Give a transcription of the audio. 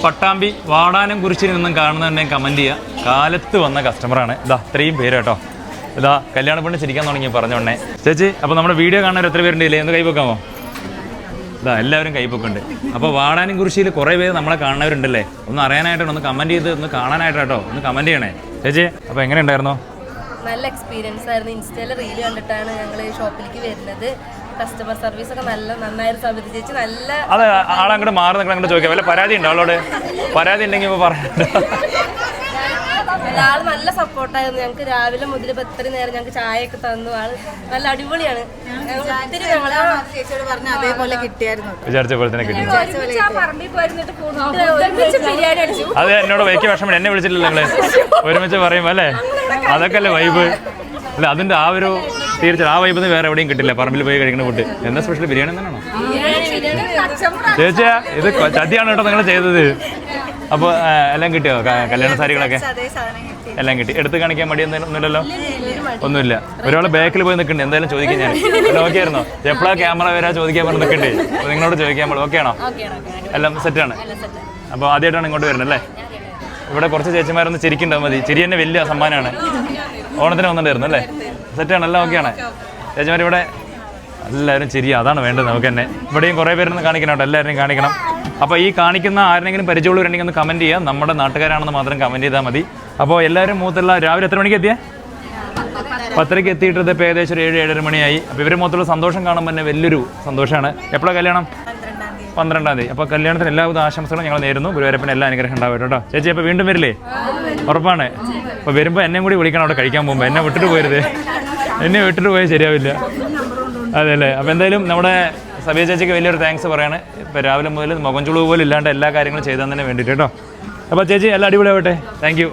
പട്ടാമ്പി വാടാനം കുരിശിൽ നിന്നും കാണുന്നതന്നെ കമൻറ്റ് ചെയ്യുക. കാലത്ത് വന്ന കസ്റ്റമറാണ്. ഇതാ ഇത്രയും പേര് കേട്ടോ. ഇതാ കല്യാണ പെണ്ണ് ചിരിക്കാൻ തുടങ്ങി പറഞ്ഞോണ്ടേ. ചേച്ചി അപ്പോൾ നമ്മുടെ വീഡിയോ കാണാൻ എത്ര പേരുണ്ടല്ലേ? ഒന്ന് കൈപ്പൊക്കാമോ? ഇതാ എല്ലാവരും കൈപ്പൊക്കുണ്ട്. അപ്പോൾ വാടാനം കുരിശിയിൽ കുറേ പേര് നമ്മളെ കാണുന്നവരുണ്ടല്ലേ? ഒന്ന് അറിയാനായിട്ടാണ്, ഒന്ന് കമൻറ്റ് ചെയ്ത് ഒന്ന് കാണാനായിട്ടോ ഒന്ന് കമൻറ്റ് ചെയ്യണേ ചേച്ചി. അപ്പോൾ എങ്ങനെ ഉണ്ടായിരുന്നോ? നല്ല എക്സ്പീരിയൻസ് ആയിരുന്നു. ഇൻസ്റ്റയിൽ റീല് കണ്ടിട്ടാണ് ഞങ്ങൾ ഷോപ്പിലേക്ക് വരുന്നത്. കസ്റ്റമർ സർവീസ് ഒക്കെ നന്നായിരുന്നു. സബിത ചേച്ചി നല്ല അതെ. ആളങ്ങോട്ട് മാറി നിങ്ങൾ അങ്ങോട്ട് ചോദിക്കാം. വല്ല പരാതി ഉണ്ടോ അവളോട്? പരാതി ഉണ്ടെങ്കിൽ ഇപ്പോൾ പറയാം. ആൾ നല്ല സപ്പോർട്ടായിരുന്നു. ഞങ്ങൾക്ക് രാവിലെ മുതൽ ഇപ്പോൾ ഇത്രയും നേരം ഞങ്ങൾക്ക് ചായയൊക്കെ തന്നു. ആൾ നല്ല അടിപൊളിയാണ്. ഒത്തിരി ചേച്ചിയോട് പറഞ്ഞ അതേപോലെ കിട്ടിയായിരുന്നു. വിചാരിച്ച പോലെ തന്നെ കിട്ടി. ബിരിയാണി അടിച്ചു. അത് എന്നോട് വൈക്ക് വിഷമം. എന്നെ വിളിച്ചിട്ടില്ല നിങ്ങള് ഒരുമിച്ച് പറയുമ്പോ അല്ലേ? അതൊക്കെ അല്ലേ വൈബ്. അല്ല അതിന്റെ ആ ഒരു തീർച്ചയായും ആ വൈബ് വേറെ എവിടെയും കിട്ടില്ല. പറമ്പിൽ പോയി കഴിക്കുന്ന ഫുഡ്. എന്താ സ്പെഷ്യൽ? ബിരിയാണി തന്നെയാണോ ചേച്ചിയാ? ഇത് ചതിയാണ് കേട്ടോ നിങ്ങൾ ചെയ്തത്. അപ്പോൾ എല്ലാം കിട്ടിയോ? കല്യാണ സാരികളൊക്കെ എല്ലാം കിട്ടി. എടുത്ത് കാണിക്കാൻ മടി ഒന്നുമില്ലല്ലോ? ഒന്നുമില്ല. ഒരാൾ ബാക്കിൽ പോയി നിൽക്കണ്ടേ? എന്തായാലും ചോദിക്കാൻ ഞാൻ. ഓക്കെ ആയിരുന്നോ? എപ്പോഴാ ക്യാമറ വരാ ചോദിക്കാൻ പറഞ്ഞ് നിൽക്കണ്ടേ? അപ്പോൾ നിങ്ങളോട് ചോദിക്കാൻ നമ്മൾ ഓക്കെ ആണോ? എല്ലാം സെറ്റാണ്. അപ്പോൾ ആദ്യമായിട്ടാണ് ഇങ്ങോട്ട് വരുന്നത് അല്ലേ? ഇവിടെ കുറച്ച് ചേച്ചിമാരൊന്ന് ചിരിക്കുന്നുണ്ടാവും മതി. ചിരി തന്നെ വലിയ സമ്മാനമാണ്. ഓണത്തിന് വന്നിട്ടായിരുന്നു അല്ലേ? സെറ്റാണ്. എല്ലാം ഓക്കെയാണ്. ചേച്ചിമാർ ഇവിടെ എല്ലാവരും ചിരി, അതാണ് വേണ്ടത് നമുക്ക് തന്നെ. ഇവിടെയും കുറേ പേരൊന്ന് കാണിക്കണം കേട്ടോ. എല്ലാവരെയും കാണിക്കണം. അപ്പോൾ ഈ കാണിക്കുന്ന ആരെങ്കിലും പരിചയമുള്ളവരുണ്ടെങ്കിൽ ഒന്ന് കമൻറ്റ് ചെയ്യുക. നമ്മുടെ നാട്ടുകാരാണെന്ന് മാത്രം കമൻറ്റ് ചെയ്താൽ മതി. അപ്പോൾ എല്ലാവരും മൂത്തുള്ള രാവിലെ എത്ര മണിക്ക് എത്തിയേ? 10:00 എത്തിയിട്ട് ഇപ്പോൾ ഏകദേശം ഒരു 7-7:30 മണിയായി. അപ്പോൾ ഇവരുടെ മൊത്തമുള്ള സന്തോഷം കാണുമ്പോൾ തന്നെ വലിയൊരു സന്തോഷമാണ്. എപ്പോഴാണ് കല്യാണം? 12-ാം തീയതി. അപ്പോൾ കല്യാണത്തിന് എല്ലാവിധ ആശംസകളും ഞങ്ങൾ നേരുന്നു. ഗുരുവായൂരപ്പന് എല്ലാ അനുഗ്രഹം ഉണ്ടാവും കേട്ടോ. ചേച്ചി അപ്പോൾ വീണ്ടും വരില്ലേ? ഉറപ്പാണ്. അപ്പോൾ വരുമ്പോൾ എന്നെ കൂടി വിളിക്കണം അവിടെ കഴിക്കാൻ പോകുമ്പോൾ. എന്നെ വിട്ടിട്ട് പോരുത്. എന്നെ വിട്ടിട്ട് പോയാൽ ശരിയാവില്ല. അതെ അല്ലേ? അപ്പോൾ എന്തായാലും നമ്മുടെ സബിയ ചേച്ചിക്ക് വലിയൊരു താങ്ക്സ് പറയാണ്. ഇപ്പോൾ രാവിലെ മുതൽ മുഖം ചുളിവ് പോലും ഇല്ലാണ്ട് എല്ലാ കാര്യങ്ങളും ചെയ്തു തന്നെ വേണ്ടിയിട്ട് കേട്ടോ. അപ്പോൾ ചേച്ചി എല്ലാം അടിപൊളിയാവട്ടെ. Thank you.